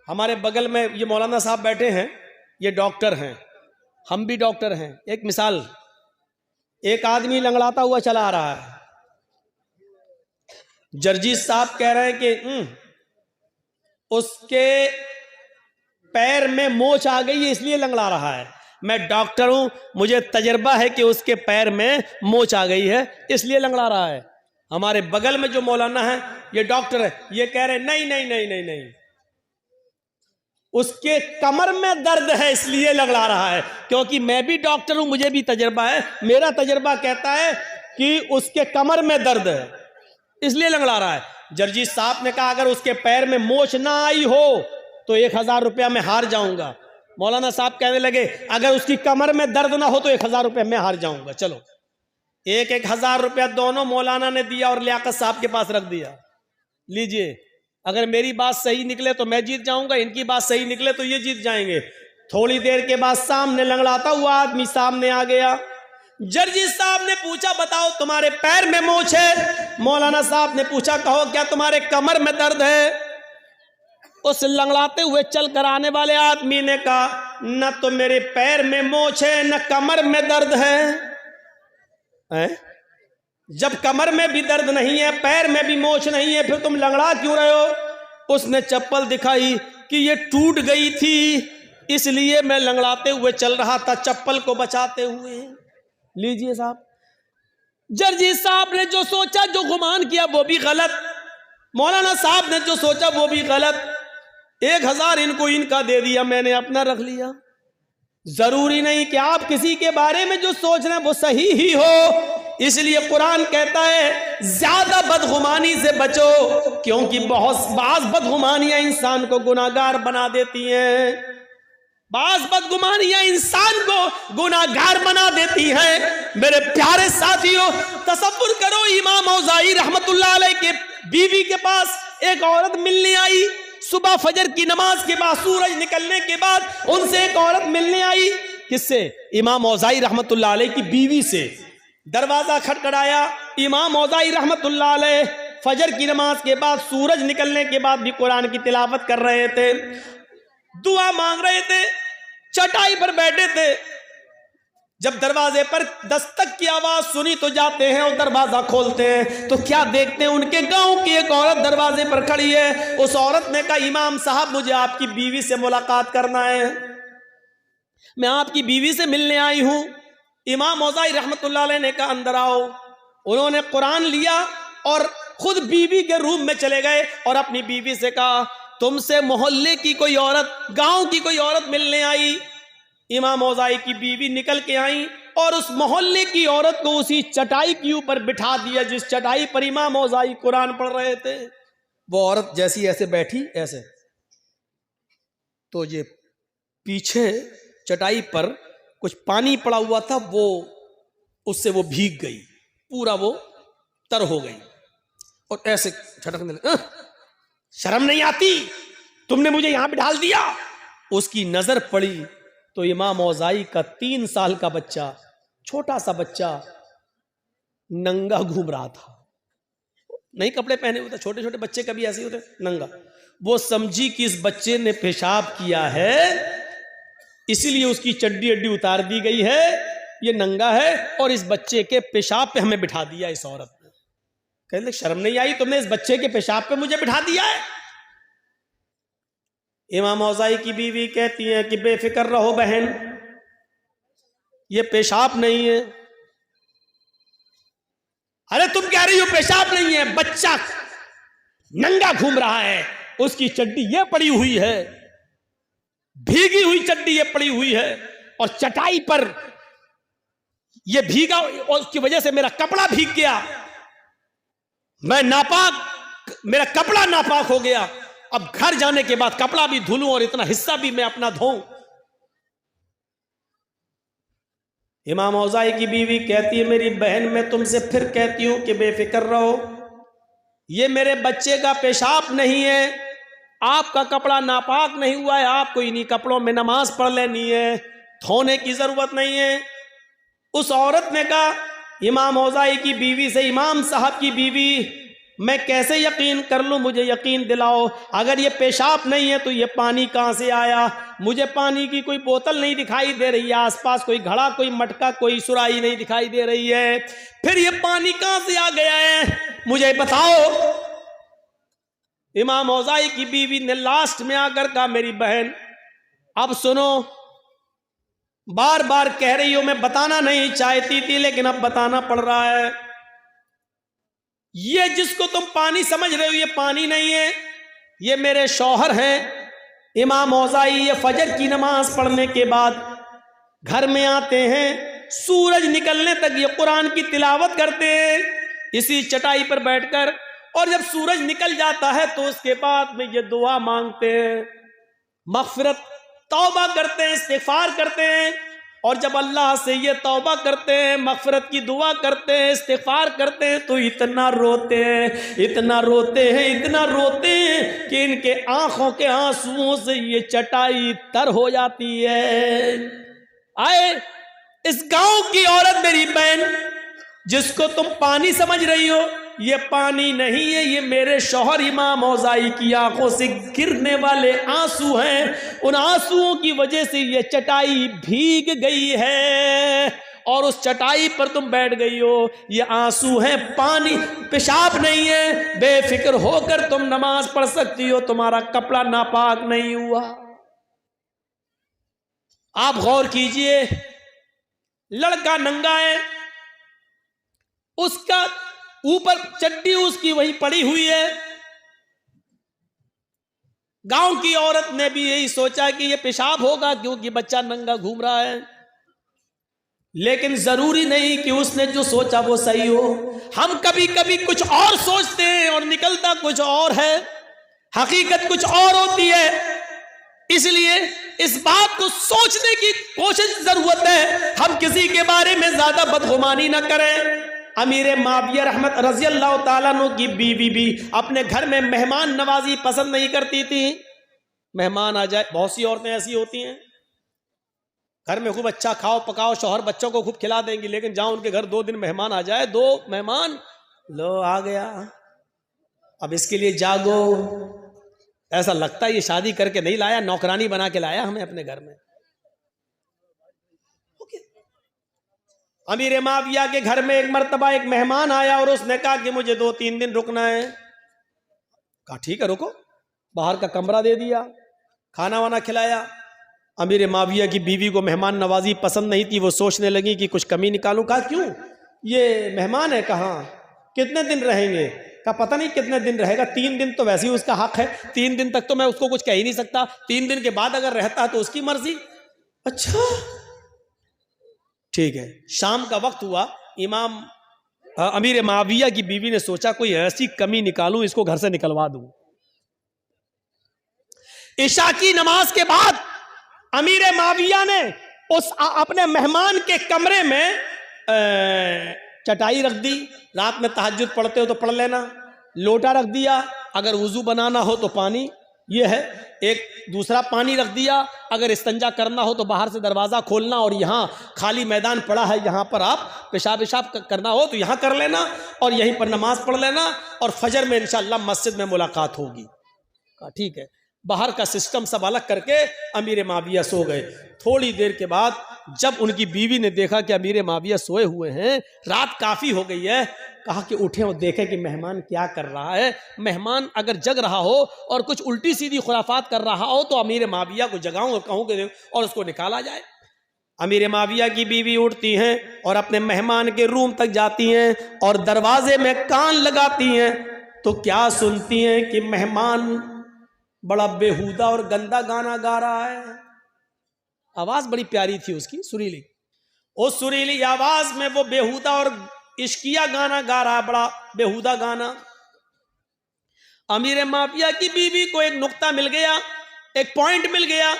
हमारे बगल में ये मौलाना साहब बैठे हैं, ये डॉक्टर हैं, हम भी डॉक्टर हैं। एक मिसाल, एक आदमी लंगड़ाता हुआ चला आ रहा है, जर्जी साहब कह रहे हैं कि उसके पैर में मोच आ गई है इसलिए लंगड़ा रहा है। मैं डॉक्टर हूं, मुझे तजर्बा है कि उसके पैर में मोच आ गई है इसलिए लंगड़ा रहा है। हमारे बगल में जो मौलाना है ये डॉक्टर है, ये कह रहे नहीं नहीं नहीं नहीं नहीं, उसके कमर में दर्द है इसलिए लंगड़ा रहा है। क्योंकि मैं भी डॉक्टर हूं, मुझे भी तजर्बा है, मेरा तजर्बा कहता है कि उसके कमर में दर्द है इसलिए लंगड़ा रहा है। जर्जी साहब ने कहा अगर उसके पैर में मोच ना आई हो तो 1000 रुपया मैं हार जाऊंगा। मौलाना साहब कहने लगे अगर उसकी कमर में दर्द ना हो तो 1000 रुपया मैं हार जाऊंगा। चलो 1000 रुपया दोनों मौलाना ने दिया और लियाकत साहब के पास रख दिया, लीजिए, अगर मेरी बात सही निकले तो मैं जीत जाऊंगा, इनकी बात सही निकले तो ये जीत जाएंगे। थोड़ी देर के बाद सामने लंगड़ाता हुआ आदमी सामने आ गया। जर्जी साहब ने पूछा बताओ तुम्हारे पैर में मोच है? मौलाना साहब ने पूछा कहो क्या तुम्हारे कमर में दर्द है? उस लंगड़ाते हुए चल कर आने वाले आदमी ने कहा न तो मेरे पैर में मोच है न कमर में दर्द है। जब कमर में भी दर्द नहीं है, पैर में भी मोच नहीं है, फिर तुम लंगड़ा क्यों रहे हो? उसने चप्पल दिखाई कि ये टूट गई थी इसलिए मैं लंगड़ाते हुए चल रहा था चप्पल को बचाते हुए। लीजिए साहब, जर्जी साहब ने जो सोचा, जो गुमान किया वो भी गलत, मौलाना साहब ने जो सोचा वो भी गलत। 1000 इनको इनका दे दिया, मैंने अपना रख लिया। जरूरी नहीं कि आप किसी के बारे में जो सोच रहे हैं वो सही ही हो। इसलिए कुरान कहता है ज्यादा बदगुमानी से बचो, क्योंकि बाज बदगुमानियां इंसान को गुनाहगार बना देती हैं। बाज बदगुमानियां इंसान को गुनाहगार बना देती हैं। मेरे प्यारे साथियों, तसव्वुर करो इमाम औज़ाई रहमतुल्लाह अलैह के बीवी के पास एक औरत मिलने आई। सुबह फजर की नमाज के बाद, सूरज निकलने के बाद उनसे एक औरत मिलने आई। किससे? इमाम औज़ाई रहमतुल्लाह अलैह की बीवी से। दरवाजा खटखटाया, इमाम औज़ाई रहमतुल्लाह अलैह फजर की नमाज के बाद, सूरज निकलने के बाद भी कुरान की तिलावत कर रहे थे, दुआ मांग रहे थे, चटाई पर बैठे थे। जब दरवाजे पर दस्तक की आवाज सुनी तो जाते हैं और दरवाजा खोलते हैं तो क्या देखते हैं, उनके गांव की एक औरत दरवाजे पर खड़ी है। उस औरत ने कहा इमाम साहब मुझे आपकी बीवी से मुलाकात करना है, मैं आपकी बीवी से मिलने आई हूं। इमाम औज़ाई रहमतुल्लाह अलैह ने कहा अंदर आओ। उन्होंने कुरान लिया और खुद बीवी के रूम में चले गए और अपनी बीवी से कहा तुमसे मोहल्ले की कोई औरत, गांव की कोई औरत मिलने आई। इमाम औज़ाई की बीवी निकल के आई और उस मोहल्ले की औरत को उसी चटाई के ऊपर बिठा दिया जिस चटाई पर इमाम औज़ाई कुरान पढ़ रहे थे। वो औरत जैसी ऐसे बैठी, ऐसे, तो ये पीछे चटाई पर कुछ पानी पड़ा हुआ था, वो उससे वो भीग गई, पूरा वो तर हो गई और ऐसे झटकने लगी। शर्म नहीं आती, तुमने मुझे यहां पे ढाल दिया। उसकी नजर पड़ी तो इमाम औज़ाई का 3 साल का बच्चा, छोटा सा बच्चा, नंगा घूम रहा था। नहीं कपड़े पहने हुए थे, छोटे छोटे बच्चे कभी ऐसे ही होते, नंगा। वो समझी कि इस बच्चे ने पेशाब किया है इसीलिए उसकी चड्डी अड्डी उतार दी गई है, ये नंगा है और इस बच्चे के पेशाब पे हमें बिठा दिया इस औरत ने। कहने शर्म नहीं आई, तुमने इस बच्चे के पेशाब पे मुझे बिठा दिया है। इमाम औज़ाई की बीवी कहती है कि बेफिक्र रहो बहन, ये पेशाब नहीं है। अरे तुम कह रही हो पेशाब नहीं है, बच्चा नंगा घूम रहा है, उसकी चड्डी ये पड़ी हुई है, भीगी हुई चड्डी ये पड़ी हुई है और चटाई पर ये भीगा और उसकी वजह से मेरा कपड़ा भीग गया, मैं नापाक, मेरा कपड़ा नापाक हो गया। अब घर जाने के बाद कपड़ा भी धुलूं और इतना हिस्सा भी मैं अपना धोऊं। इमाम औज़ाई की बीवी कहती है मेरी बहन, मैं तुमसे फिर कहती हूं कि बेफिक्र रहो, ये मेरे बच्चे का पेशाब नहीं है, आपका कपड़ा नापाक नहीं हुआ है, आपको इन्हीं कपड़ों में नमाज पढ़ लेनी है, धोने की जरूरत नहीं है। उस औरत ने कहा इमाम औज़ाई की बीवी से, इमाम साहब की बीवी, मैं कैसे यकीन कर लूं, मुझे यकीन दिलाओ। अगर ये पेशाब नहीं है तो ये पानी कहां से आया? मुझे पानी की कोई बोतल नहीं दिखाई दे रही है, आसपास कोई घड़ा, कोई मटका, कोई सुराही नहीं दिखाई दे रही है, फिर ये पानी कहां से आ गया है, मुझे बताओ। इमाम औज़ाई की बीवी ने लास्ट में आकर कहा, मेरी बहन अब सुनो, बार बार कह रही हो, मैं बताना नहीं चाहती थी लेकिन अब बताना पड़ रहा है। ये जिसको तुम पानी समझ रहे हो ये पानी नहीं है, ये मेरे शौहर हैं इमाम औज़ाई। ये फजर की नमाज पढ़ने के बाद घर में आते हैं, सूरज निकलने तक ये कुरान की तिलावत करते हैं इसी चटाई पर बैठकर, और जब सूरज निकल जाता है तो उसके बाद में ये दुआ मांगते हैं, मग़फ़िरत, तौबा करते हैं, इस्तिग़फ़ार करते हैं। और जब अल्लाह से ये तौबा करते हैं, मग़फ़िरत की दुआ करते हैं, इस्तिग़फ़ार करते हैं, तो इतना रोते हैं, इतना रोते हैं, इतना रोते हैं कि इनके आंखों के आंसुओं से ये चटाई तर हो जाती है। आए इस गांव की औरत मेरी बहन, जिसको तुम पानी समझ रही हो, ये पानी नहीं है, ये मेरे शौहर इमाम औज़ाई की आंखों से गिरने वाले आंसू हैं। उन आंसुओं की वजह से ये चटाई भीग गई है और उस चटाई पर तुम बैठ गई हो। ये आंसू हैं, पानी, पेशाब नहीं है। बेफिक्र होकर तुम नमाज पढ़ सकती हो, तुम्हारा कपड़ा नापाक नहीं हुआ। आप गौर कीजिए, लड़का नंगा है, उसका ऊपर चड्डी उसकी वहीं पड़ी हुई है। गांव की औरत ने भी यही सोचा कि ये पेशाब होगा क्योंकि बच्चा नंगा घूम रहा है, लेकिन जरूरी नहीं कि उसने जो सोचा वो सही हो। हम कभी कभी कुछ और सोचते हैं और निकलता कुछ और है, हकीकत कुछ और होती है। इसलिए इस बात को सोचने की कोशिश जरूरत है, हम किसी के बारे में ज्यादा बदगुमानी ना करें। अमीर माविया रहमत रज़ी अल्लाह ताला अन्हु की बीवी भी अपने घर में मेहमान नवाजी पसंद नहीं करती थी। मेहमान आ जाए, बहुत सी औरतें ऐसी होती हैं, घर में खूब अच्छा खाओ पकाओ, शौहर बच्चों को खूब खिला देंगी, लेकिन जहां उनके घर 2 दिन मेहमान आ जाए, 2 मेहमान, लो आ गया, अब इसके लिए जागो। ऐसा लगता है ये शादी करके नहीं लाया, नौकरानी बना के लाया हमें अपने घर में। अमीर माविया के घर में एक मर्तबा एक मेहमान आया और उसने कहा कि मुझे 2-3 दिन रुकना है। कहा ठीक है रुको, बाहर का कमरा दे दिया, खाना वाना खिलाया। अमीर माविया की बीवी को मेहमान नवाजी पसंद नहीं थी, वो सोचने लगी कि कुछ कमी निकालूं। कहा क्यों, ये मेहमान है, कहाँ, कितने दिन रहेंगे? कहा पता नहीं कितने दिन रहेगा, 3 दिन तो वैसे ही उसका हक है, 3 दिन तक तो मैं उसको कुछ कह ही नहीं सकता, 3 दिन के बाद अगर रहता है तो उसकी मर्जी। अच्छा ठीक है। शाम का वक्त हुआ, इमाम अमीर माविया की बीवी ने सोचा कोई ऐसी कमी निकालूं, इसको घर से निकलवा दूं। इशा की नमाज के बाद अमीर माविया ने उस अपने मेहमान के कमरे में चटाई रख दी, रात में तहज्जुद पढ़ते हो तो पढ़ लेना, लोटा रख दिया, अगर वुजू बनाना हो तो पानी ये है, एक दूसरा पानी रख दिया, अगर इस्तंजा करना हो तो बाहर से दरवाज़ा खोलना और यहाँ खाली मैदान पड़ा है, यहाँ पर आप पेशाब करना हो तो यहाँ कर लेना और यहीं पर नमाज पढ़ लेना और फजर में इंशाअल्लाह मस्जिद में मुलाकात होगी। कहा ठीक है। बाहर का सिस्टम सब अलग करके अमीर माविया सो गए। थोड़ी देर के बाद जब उनकी बीवी ने देखा कि अमीर माविया सोए हुए हैं, रात काफ़ी हो गई है, कहा कि उठे और देखें कि मेहमान क्या कर रहा है। मेहमान अगर जग रहा हो और कुछ उल्टी सीधी खुराफात कर रहा हो तो अमीर माविया को जगाऊं और कहूं कि और उसको निकाला जाए। अमीर माविया की बीवी उठती हैं और अपने मेहमान के रूम तक जाती हैं और दरवाजे में कान लगाती हैं तो क्या सुनती हैं कि मेहमान बड़ा बेहुदा और गंदा गाना गा रहा है। आवाज बड़ी प्यारी थी उसकी, सुरीली। उस सुरीली आवाज में वो बेहुदा और इश्किया गाना गा रहा, बड़ा बेहुदा गाना। अमीर माविया की बीवी को एक नुक्ता मिल गया, एक पॉइंट मिल गया।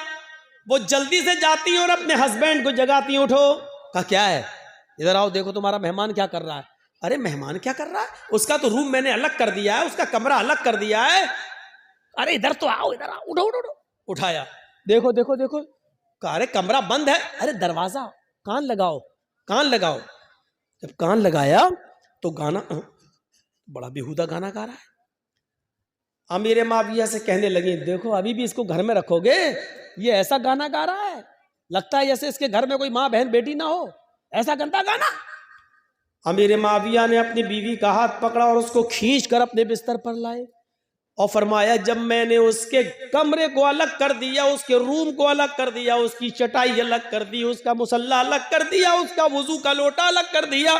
वो जल्दी से जाती और अपने हस्बैंड को जगाती, उठो। कहा क्या है, इधर आओ, देखो तुम्हारा मेहमान क्या कर रहा है। अरे मेहमान क्या कर रहा है, उसका तो रूम मैंने अलग कर दिया है, उसका कमरा अलग कर दिया है। अरे इधर तो आओ, इधर आओ, उठो उठो उठो। उठाया, देखो देखो देखो। अरे कमरा बंद है। अरे दरवाजा, कान लगाओ, कान लगाओ। जब कान लगाया तो गाना बड़ा बेहुदा गाना गा रहा है। अमीर माविया से कहने लगी, देखो अभी भी इसको घर में रखोगे, ये ऐसा गाना गा रहा है, लगता है जैसे इसके घर में कोई माँ बहन बेटी ना हो, ऐसा गंदा गाना। अमीर माविया ने अपनी बीवी का हाथ पकड़ा और उसको खींच कर अपने बिस्तर पर लाए और फरमाया, जब मैंने उसके कमरे को अलग कर दिया, उसके रूम को अलग कर दिया, उसकी चटाई अलग कर दी, उसका मुसल्ला अलग कर दिया, उसका वुजू का लोटा अलग कर दिया,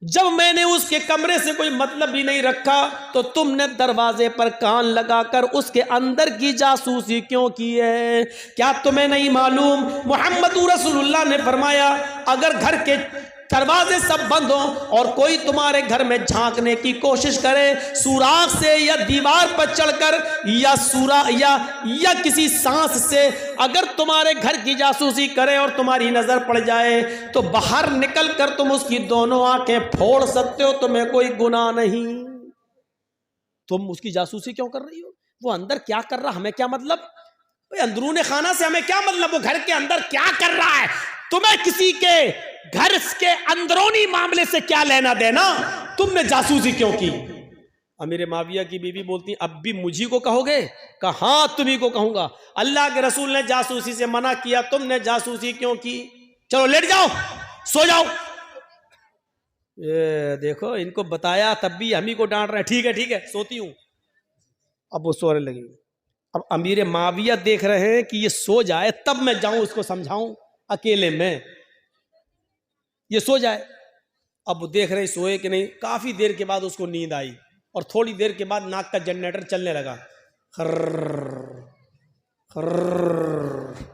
जब मैंने उसके कमरे से कोई मतलब भी नहीं रखा, तो तुमने दरवाजे पर कान लगाकर उसके अंदर की जासूसी क्यों की है? क्या तुम्हें नहीं मालूम मोहम्मद रसूलुल्लाह ने फरमाया, अगर घर के दरवाजे सब बंद हो और कोई तुम्हारे घर में झांकने की कोशिश करे, सुराख से या दीवार पर चढ़कर या किसी सांस से अगर तुम्हारे घर की जासूसी करे और तुम्हारी नजर पड़ जाए, तो बाहर निकल कर तुम उसकी दोनों आंखें फोड़ सकते हो, तुम्हें कोई गुनाह नहीं। तुम उसकी जासूसी क्यों कर रही हो? वो अंदर क्या कर रहा, हमें क्या मतलब? भाई अंदरूने खाना से हमें क्या मतलब, वो घर के अंदर क्या कर रहा है? तुम्हें किसी के घर के अंदरूनी मामले से क्या लेना देना? तुमने जासूसी क्यों की? अमीर माविया की बीवी बोलती, अब भी मुझी को कहोगे? कहा हाँ तुम्ही को कहूंगा, अल्लाह के रसूल ने जासूसी से मना किया, तुमने जासूसी क्यों की? चलो लेट जाओ, सो जाओ। ये देखो इनको बताया तब भी हम ही को डांट रहे हैं। ठीक है सोती हूं। अब वो सोने लगी। अब अमीर माविया देख रहे हैं कि ये सो जाए तब मैं जाऊं उसको समझाऊं, अकेले में ये सो जाए। अब वो देख रहे सोए कि नहीं। काफी देर के बाद उसको नींद आई और थोड़ी देर के बाद नाक का जनरेटर चलने लगा, खर्र खर्र।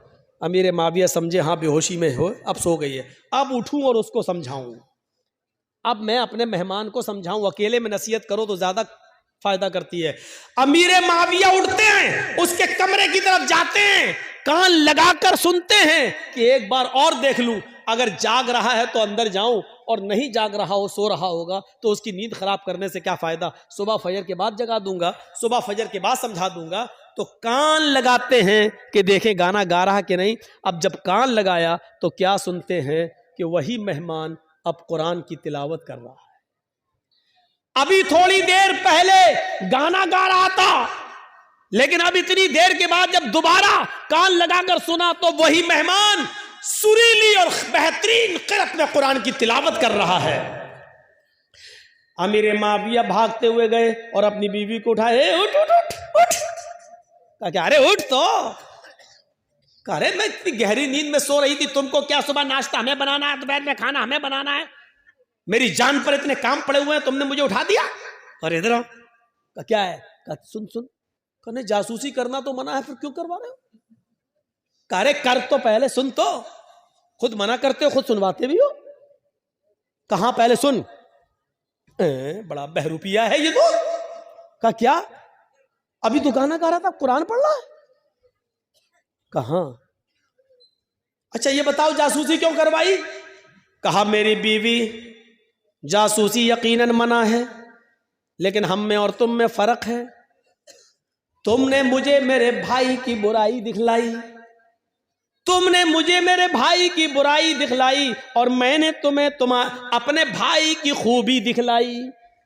अमीर माविया समझे हाँ बेहोशी में हो, अब सो गई है। अब उठूं और उसको समझाऊं, अब मैं अपने मेहमान को समझाऊं। अकेले में नसीहत करो तो ज्यादा फायदा करती है। अमीर माविया उठते हैं, उसके कमरे की तरफ जाते हैं, कान लगाकर सुनते हैं कि एक बार और देख लूं, अगर जाग रहा है तो अंदर जाऊं, और नहीं जाग रहा हो, सो रहा होगा, तो उसकी नींद खराब करने से क्या फायदा? सुबह फजर के बाद जगा दूंगा, सुबह फजर के बाद समझा दूंगा। तो कान लगाते हैं कि देखें गाना गा रहा कि नहीं। अब जब कान लगाया तो क्या सुनते हैं कि वही मेहमान अब कुरान की तिलावत कर रहा है। अभी थोड़ी देर पहले गाना गा रहा था, लेकिन अब इतनी देर के बाद जब दोबारा कान लगाकर सुना तो वही मेहमान सुरीली और बेहतरीन क़िरात में कुरान की तिलावत कर रहा है। अमीर माविया भागते हुए गए और अपनी बीवी को उठाए, उठ उठ उठ उठ। क्या? अरे उठ तो। अरे मैं इतनी गहरी नींद में सो रही थी, तुमको क्या सुबह नाश्ता हमें बनाना है, दोपहर में खाना हमें बनाना है, मेरी जान पर इतने काम पड़े हुए हैं, तुमने मुझे उठा दिया। और इधर आओ। क्या है? सुन सुन, कहने जासूसी करना तो मना है, फिर क्यों करवा रहे हो? अरे कर तो पहले, सुन तो। खुद मना करते हो, खुद सुनवाते भी हो। कहां पहले सुन। बड़ा बहरूपिया है ये तो। क्या? अभी तो गाना गा रहा था, कुरान पढ़ रहा है। कहां? अच्छा ये बताओ जासूसी क्यों करवाई? कहा मेरी बीवी, जासूसी यकीनन मना है, लेकिन हम में और तुम में फर्क है। तुमने मुझे मेरे भाई की बुराई दिखलाई, तुमने मुझे मेरे भाई की बुराई दिखलाई, और मैंने तुम्हें अपने भाई की खूबी दिखलाई।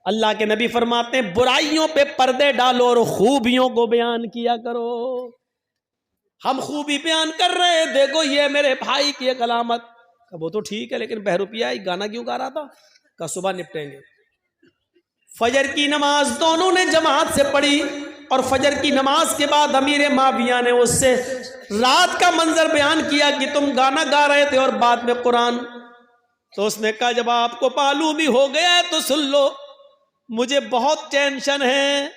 अल्लाह के नबी फरमाते हैं, बुराइयों पे पर्दे डालो और खूबियों को बयान किया करो। हम खूबी बयान कर रहे हैं, देखो ये मेरे भाई की एक अलामत। वो तो ठीक है, लेकिन बहरूपिया गाना क्यों गा रहा था? का सुबह निपटेंगे। फजर की नमाज दोनों ने जमात से पढ़ी, और फजर की नमाज के बाद अमीर माविया ने उससे रात का मंजर बयान किया कि तुम गाना गा रहे थे और बाद में कुरान। तो उसने कहा जब आपको मालूम ही हो गया है तो सुन लो, मुझे बहुत टेंशन है,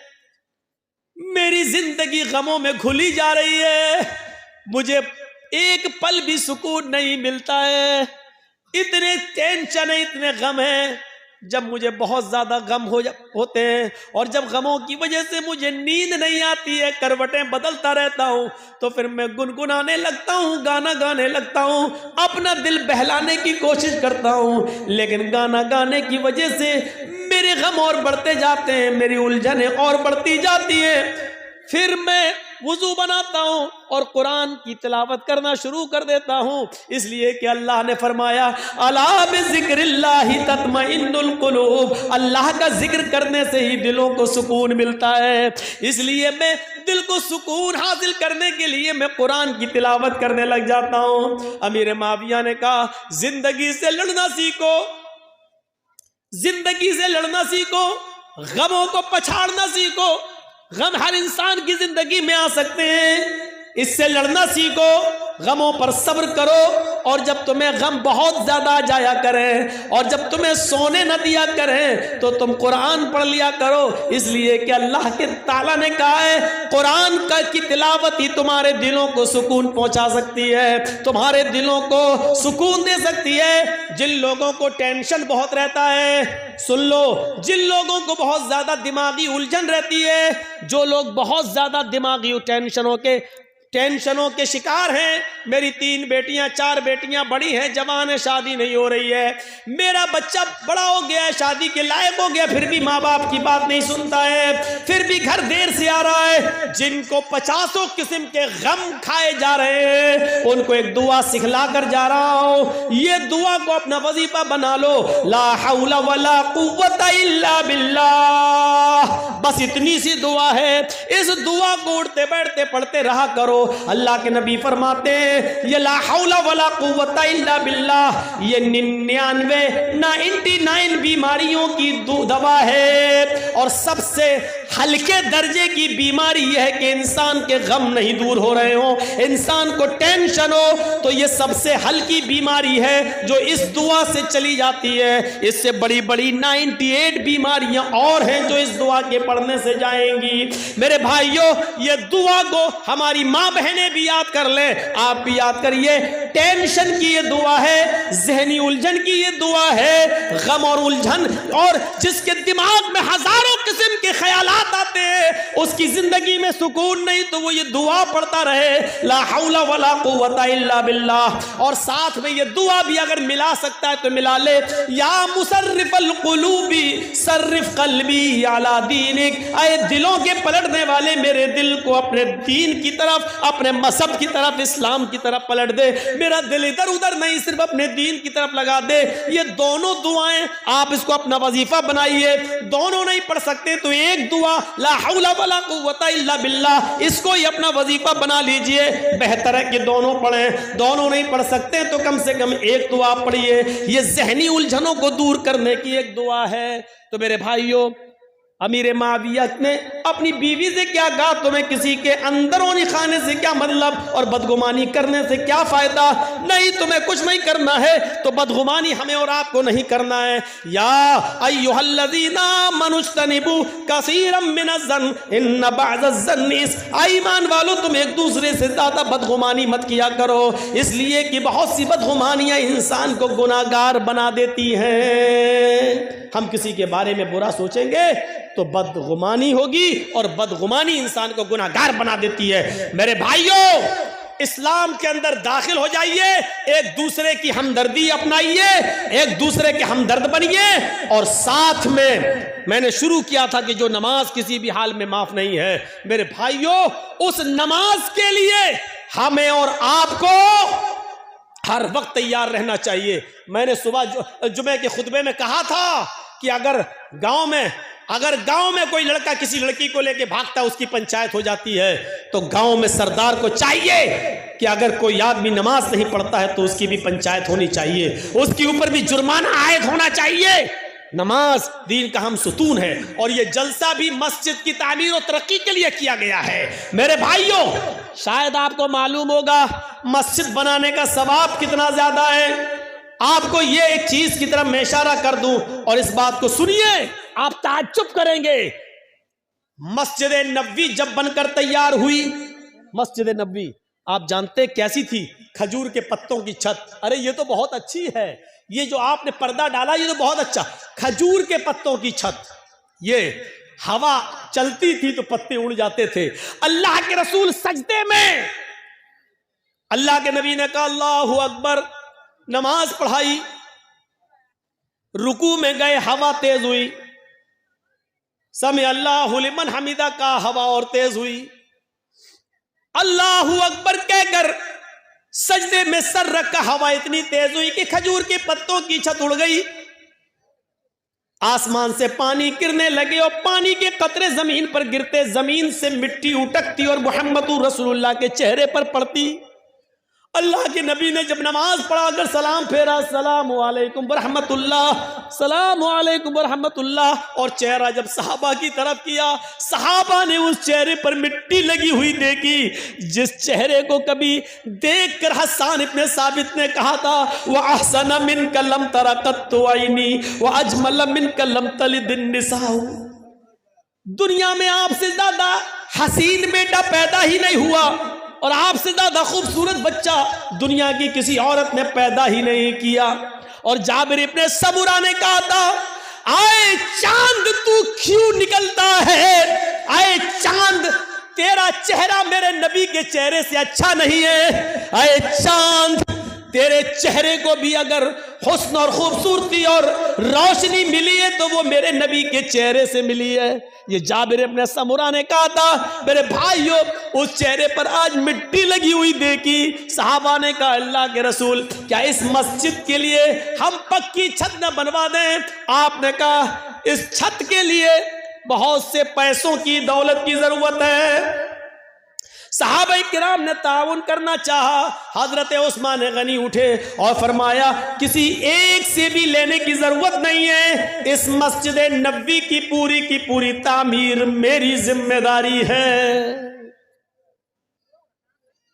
मेरी जिंदगी गमों में घुली जा रही है, मुझे एक पल भी सुकून नहीं मिलता है, इतने टेंशन है, इतने गम है। जब मुझे बहुत ज्यादा गम होते हैं और जब गमों की वजह से मुझे नींद नहीं आती है, करवटें बदलता रहता हूं, तो फिर मैं गुनगुनाने लगता हूं, गाना गाने लगता हूं, अपना दिल बहलाने की कोशिश करता हूं, लेकिन गाना गाने की वजह से मेरे गम और बढ़ते जाते हैं, मेरी उलझनें और बढ़ती जाती हैं। फिर मैं वुजू बनाता हूं और कुरान की तिलावत करना शुरू कर देता हूं, इसलिए कि अल्लाह ने फरमाया अला बिज़िक्रिल्लाहि तत्मइन्नुल कुलूब, अल्लाह का जिक्र करने से ही दिलों को सुकून मिलता है। इसलिए मैं दिल को सुकून हासिल करने के लिए मैं कुरान की तिलावत करने लग जाता हूं। अमीर माविया ने कहा जिंदगी से लड़ना सीखो, जिंदगी से लड़ना सीखो, गमों को पछाड़ना सीखो। गम हर इंसान की जिंदगी में आ सकते हैं, इससे लड़ना सीखो, गमों पर सब्र करो। और जब तुम्हें गम बहुत ज्यादा आ जाया करें और जब तुम्हें सोने न दिया करें तो तुम कुरान पढ़ लिया करो, इसलिए कि अल्लाह के ताला ने कहा है कुरान का की तिलावत ही तुम्हारे दिलों को सुकून पहुंचा सकती है, तुम्हारे दिलों को सुकून दे सकती है। जिन लोगों को टेंशन बहुत रहता है, सुन लो, जिन लोगों को बहुत ज्यादा दिमागी उलझन रहती है, जो लोग बहुत ज्यादा दिमागी टेंशनों के शिकार हैं, मेरी 3 बेटियां 4 बेटियां बड़ी हैं, जवान है, शादी नहीं हो रही है, मेरा बच्चा बड़ा हो गया है, शादी के लायक हो गया, फिर भी माँ बाप की बात नहीं सुनता है, फिर भी घर देर से आ रहा है, जिनको 50 किस्म के गम खाए जा रहे हैं, उनको एक दुआ सिखला कर जा रहा हूं। ये दुआ को अपना वजीफा बना लो, ला हौला वला कुव्वता इल्ला बिल्लाह। बस इतनी सी दुआ है, इस दुआ को उठते बैठते पढ़ते रहा करो। अल्लाह के नबी फरमाते हैं ये ला हौला वला कुव्वता इल्ला बिल्लाह, ये 99 बीमारियों की दवा है। और सबसे हल्के दर्जे की बीमारी यह है कि इंसान के गम नहीं दूर हो रहे हो, इंसान को टेंशन हो, तो ये सबसे हल्की बीमारी है जो इस दुआ से चली जाती है। इससे बड़ी बड़ी 98 बीमारियां और हैं जो इस दुआ के पढ़ने से जाएंगी। मेरे भाइयों, ये दुआ को हमारी माँ बहनें भी याद कर ले, आप भी याद करिए। टेंशन की ये दुआ है, जहनी उलझन की ये दुआ है, गम और उलझन, और जिसके दिमाग में हजारों किस्म के ख्यालात आते हैं, उसकी जिंदगी में सुकून नहीं, तो वो ये दुआ पढ़ता रहे, ला हौला वला कुव्वता इल्ला बिल्लाह। और साथ में ये दुआ भी अगर मिला सकता है तो मिला ले, या मुसर्रिफल कुलूबी सर्रिफ कल्बी अला दीनिक, आए दिलों के पलटने वाले, मेरे दिल को अपने दीन की तरफ, अपने मजहब की तरफ, इस्लाम की तरफ पलट दे, मेरा दिल इधर उधर नहीं, सिर्फ अपने दीन की तरफ लगा दे। ये दोनों दुआएं आप इसको अपना वजीफा बनाइए। दोनों नहीं पढ़ सकते तो एक दुआ ला हौला वला कुव्वता इल्ला बिल्लाह, इसको ही अपना वजीफा बना लीजिए। बेहतर है कि दोनों पढ़ें, दोनों नहीं पढ़ सकते तो कम से कम एक दुआ पढ़िए। ये जहनी उलझनों को दूर करने की एक दुआ है। तो मेरे भाइयों, अमीर माविया ने अपनी बीवी से क्या कहा, तुम्हें किसी के अंदरूनी खाने से क्या मतलब और बदगुमानी करने से क्या फायदा? नहीं, तुम्हें कुछ नहीं करना है, तो बदगुमानी हमें और आपको नहीं करना है। या अय्युहल्लज़ीना मनुस्तनिबू कसीरम मिनज़्ज़न इन्न बअज़-ज़न्नि, ईमान वालों तुम एक दूसरे से ज्यादा बदगुमानी मत किया करो, इसलिए कि बहुत सी बदगुमानियां इंसान को गुनाहगार बना देती हैं। हम किसी के बारे में बुरा सोचेंगे तो बदगुमानी होगी, और बदगुमानी इंसान को गुनाहगार बना देती है। मेरे भाइयों, इस्लाम के अंदर दाखिल हो जाइए, एक दूसरे की हमदर्दी अपनाइए, एक दूसरे के हमदर्द बनिए। और साथ में मैंने शुरू किया था कि जो नमाज किसी भी हाल में माफ नहीं है, मेरे भाइयों, उस नमाज के लिए हमें और आपको हर वक्त तैयार रहना चाहिए। मैंने सुबह जुमे के खुतबे में कहा था कि अगर गांव में कोई लड़का किसी लड़की को लेके भागता, उसकी पंचायत हो जाती है, तो गांव में सरदार को चाहिए कि अगर कोई आदमी नमाज नहीं पढ़ता है तो उसकी भी पंचायत होनी चाहिए, उसके ऊपर भी जुर्माना आयद होना चाहिए। नमाज दीन का हम सुतून है, और ये जलसा भी मस्जिद की तामीर और तरक्की के लिए किया गया है। मेरे भाइयों, शायद आपको मालूम होगा मस्जिद बनाने का सवाब कितना ज्यादा है। आपको ये एक चीज की तरफ मैं इशारा कर दूं, और इस बात को सुनिए, आप ताज्जुब करेंगे। मस्जिद नबवी जब बनकर तैयार हुई, मस्जिद नबवी आप जानते कैसी थी? खजूर के पत्तों की छत। अरे ये तो बहुत अच्छी है, ये जो आपने पर्दा डाला ये तो बहुत अच्छा। खजूर के पत्तों की छत, ये हवा चलती थी तो पत्ते उड़ जाते थे। अल्लाह के रसूल सजदे में, अल्लाह के नबी ने कहा अल्लाहु अकबर, नमाज पढ़ाई, रुकू में गए, हवा तेज हुई, समी अल्लाहु लिमन हमीदा का, हवा और तेज हुई, अल्लाहू अकबर कहकर सजदे में सर रखा। हवा इतनी तेज हुई कि खजूर के पत्तों की छत उड़ गई, आसमान से पानी गिरने लगे और पानी के कतरे जमीन पर गिरते जमीन से मिट्टी उटकती और मुहम्मदुर रसूलुल्लाह के चेहरे पर पड़ती। अल्लाह के नबी ने जब नमाज पढ़ा कर सलाम फेरा, सलाम अलैकुम बरहमतुल्लाह, सलाम अलैकुम बरहमतुल्लाह, और चेहरा जब सहाबा की तरफ किया, सहाबा ने उस चेहरे पर मिट्टी लगी हुई देखी, जिस चेहरे को कभी देखकर हसन इब्ने साबित ने कहा था, वह अहसन मिनका लम तरा कत्तु ऐनी व अजमल मिनका लम तलिद निसाउ। दुनिया में आपसे ज्यादा हसीन बेटा पैदा ही नहीं हुआ और आपसे ज्यादा खूबसूरत बच्चा दुनिया की किसी औरत ने पैदा ही नहीं किया। और जाबिर इब्ने सबुरा ने कहा था, आए चांद तू क्यों निकलता है, आए चांद तेरा चेहरा मेरे नबी के चेहरे से अच्छा नहीं है, आए चांद तेरे चेहरे को भी अगर हुस्न और खूबसूरती और रोशनी मिली है तो वो मेरे नबी के चेहरे से मिली है। ये जाबिर इब्ने सबुरा ने कहा था, मेरे भाइयों उस चेहरे पर आज मिट्टी लगी हुई देखी। सहाबा ने कहा, अल्लाह के रसूल क्या इस मस्जिद के लिए हम पक्की छत न बनवा दें? आपने कहा, इस छत के लिए बहुत से पैसों की, दौलत की जरूरत है। सहाबाए किराम ने ताउन करना चाहा। हजरत उस्मान गनी उठे और फरमाया, किसी एक से भी लेने की जरूरत नहीं है, इस मस्जिद नबवी की पूरी तामीर मेरी जिम्मेदारी है।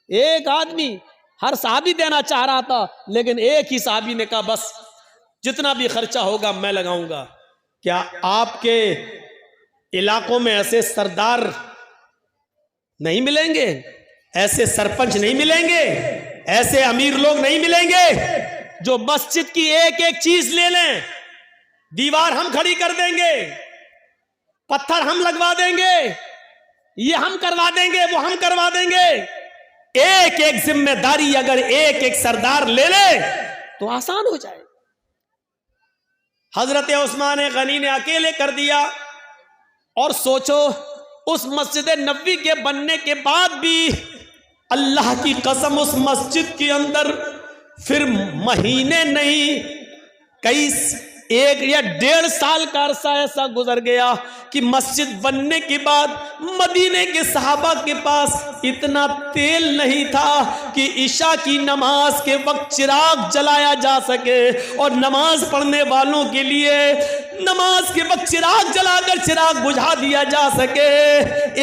एक आदमी हर साहबी देना चाह रहा था, लेकिन एक ही साहबी ने कहा, बस जितना भी खर्चा होगा मैं लगाऊंगा। क्या आपके इलाकों में ऐसे सरदार नहीं मिलेंगे, ऐसे सरपंच नहीं मिलेंगे, ऐसे अमीर लोग नहीं मिलेंगे जो मस्जिद की एक एक चीज ले लें? दीवार हम खड़ी कर देंगे, पत्थर हम लगवा देंगे, ये हम करवा देंगे, वो हम करवा देंगे। एक एक जिम्मेदारी अगर एक एक सरदार ले ले तो आसान हो जाए। हजरत उस्मान गनी ने अकेले कर दिया। और सोचो, उस मस्जिद नबवी के बनने के बाद भी अल्लाह की कसम उस मस्जिद के अंदर फिर महीने नहीं, कई 1 या 1.5 साल का अरसा ऐसा गुजर गया कि मस्जिद बनने के बाद मदीने के सहाबा के पास इतना तेल नहीं था कि इशा की नमाज के वक्त चिराग जलाया जा सके और नमाज पढ़ने वालों के लिए नमाज के वक्त चिराग जलाकर चिराग बुझा दिया जा सके।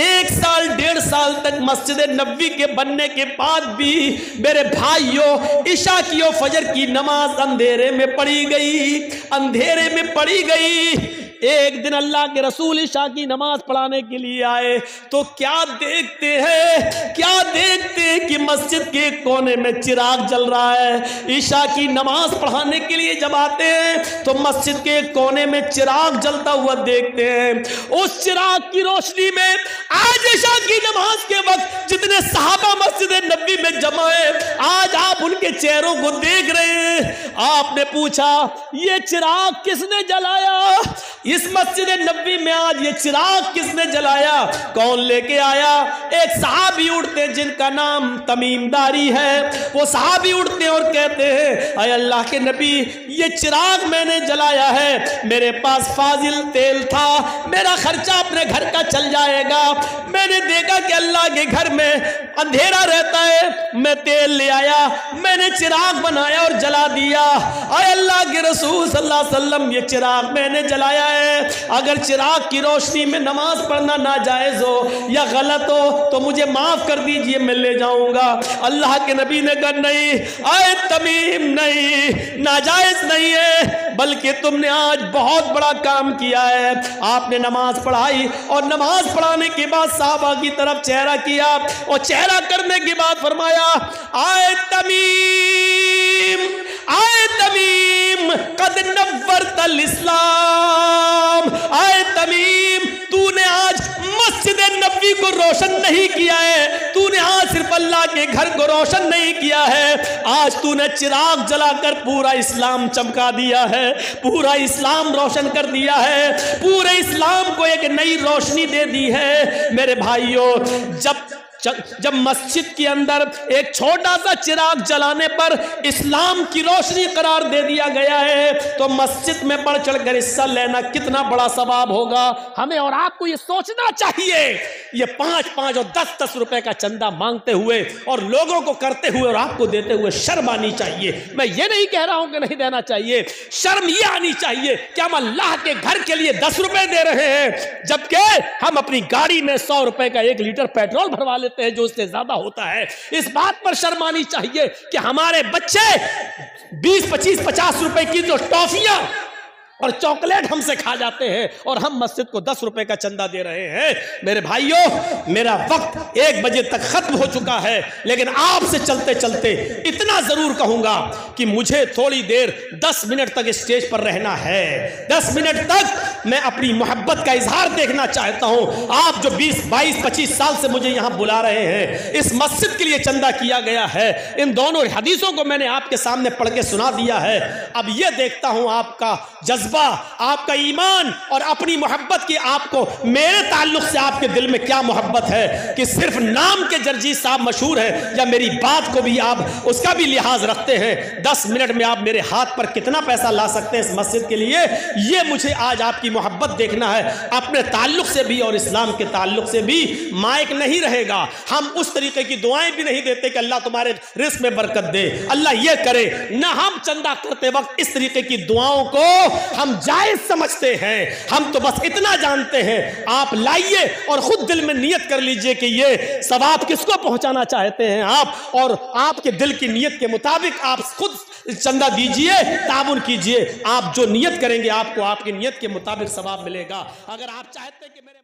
1 साल 1.5 साल तक मस्जिद नबवी के बनने के बाद भी मेरे भाइयों इशा की और फजर की नमाज अंधेरे में पढ़ी गई, अंधेरे में पढ़ी गई। एक दिन अल्लाह के रसूल इशा की नमाज पढ़ाने के लिए आए तो क्या देखते हैं कि मस्जिद के कोने में चिराग जल रहा है। इशा की नमाज पढ़ाने के लिए जब आते हैं तो मस्जिद के कोने में चिराग जलता हुआ देखते हैं। उस चिराग की रोशनी में आज इशा की नमाज के वक्त जितने सहाबा मस्जिद नबी में जमा है, आज आप उनके चेहरों को देख रहे हैं। आपने पूछा, ये चिराग किसने जलाया? इस मस्जिद नबी में आज ये चिराग किसने जलाया? कौन लेके आया? एक सहाबी उठते जिनका नाम तमीम दारी है। वो सहाबी उठते और कहते हैं, अय अल्लाह के नबी, ये चिराग मैंने जलाया है, मेरे पास फाजिल तेल था, मेरा खर्चा अपने घर का चल जाएगा। मैंने देखा कि अल्लाह के घर में अंधेरा रहता है, मैं तेल ले आया, मैंने चिराग बनाया और जला दिया। अय अल्लाह के रसूल सल्लल्लाहु अलैहि वसल्लम, ये चिराग मैंने जलाया है। अगर चिराग की रोशनी में नमाज पढ़ना नाजायज हो या गलत हो तो मुझे माफ कर दीजिए, मैं ले जाऊंगा। अल्लाह के नबी ने कहा, नहीं आए तमीम, नहीं, नाजायज नहीं है, बल्कि तुमने आज बहुत बड़ा काम किया है। आपने नमाज पढ़ाई और नमाज पढ़ाने के बाद साहबा की तरफ चेहरा किया और चेहरा करने के बाद फरमाया, आए तमीम, आए तमीम, कद नव्वरतल इस्लाम। आए तमीम, तूने आज मस्जिद नबी को रोशन नहीं किया है, तूने आज सिर्फ अल्लाह के घर को रोशन नहीं किया है, आज तूने चिराग जलाकर पूरा इस्लाम चमका दिया है, पूरा इस्लाम रोशन कर दिया है, पूरे इस्लाम को एक नई रोशनी दे दी है। मेरे भाइयों, जब जब मस्जिद के अंदर एक छोटा सा चिराग जलाने पर इस्लाम की रोशनी करार दे दिया गया है, तो मस्जिद में बढ़ चढ़कर हिस्सा लेना कितना बड़ा सवाब होगा। हमें और आपको ये सोचना चाहिए, ये 5-5 और 10-10 रुपए का चंदा मांगते हुए और लोगों को करते हुए और आपको देते हुए शर्म आनी चाहिए। मैं ये नहीं कह रहा हूं कि नहीं देना चाहिए, शर्म ये आनी चाहिए कि हम अल्लाह के घर के लिए 10 रुपए दे रहे हैं, जबकि हम अपनी गाड़ी में 100 रुपए का 1 लीटर पेट्रोल भरवा लेते हैं जो उससे ज्यादा होता है। इस बात पर शर्म आनी चाहिए कि हमारे बच्चे 20, 25, 50 रुपए की जो टॉफियां और चॉकलेट हमसे खा जाते हैं और हम मस्जिद को 10 रुपए का चंदा दे रहे हैं। मेरे भाइयों, मेरा वक्त 1 बजे तक खत्म हो चुका है, लेकिन आपसे चलते चलते इतना जरूर कहूंगा कि मुझे थोड़ी देर 10 मिनट तक स्टेज पर रहना है। 10 मिनट तक मैं अपनी मोहब्बत का इजहार देखना चाहता हूं। आप जो 20, 22, 25 साल से मुझे यहां बुला रहे हैं, इस मस्जिद के लिए चंदा किया गया है, इन दोनों हदीसों को मैंने आपके सामने पढ़ के सुना दिया है। अब यह देखता हूं आपका जज्बा, आपका ईमान और अपनी मोहब्बत की, आपको मेरे ताल्लुक से आपके दिल में क्या मोहब्बत है कि सिर्फ नाम के जर्जी साहब मशहूर है या मेरी बात को भी आप उसका भी लिहाज रखते हैं। 10 मिनट में आप मेरे हाथ पर कितना पैसा ला सकते हैं इस मस्जिद के लिए, ये मुझे आज आपकी मोहब्बत देखना है। अपने ताल्लुक से भी और इस्लाम के ताल्लुक से भी माइक नहीं रहेगा। हम उस तरीके की दुआएं भी नहीं देते कि अल्लाह तुम्हारे रिस्क में बरकत दे, अल्लाह ये करे ना। हम चंदा करते वक्त इस तरीके की दुआओं को हम जायज समझते हैं। हम तो बस इतना जानते हैं, आप लाइए और खुद दिल में नियत कर लीजिए कि ये सवाब किसको पहुंचाना चाहते हैं आप, और आपके दिल की नियत के मुताबिक आप खुद चंदा दीजिए, ताबुन कीजिए। आप जो नियत करेंगे आपको आपकी नियत के मुताबिक सवाब मिलेगा। अगर आप चाहते हैं कि मेरे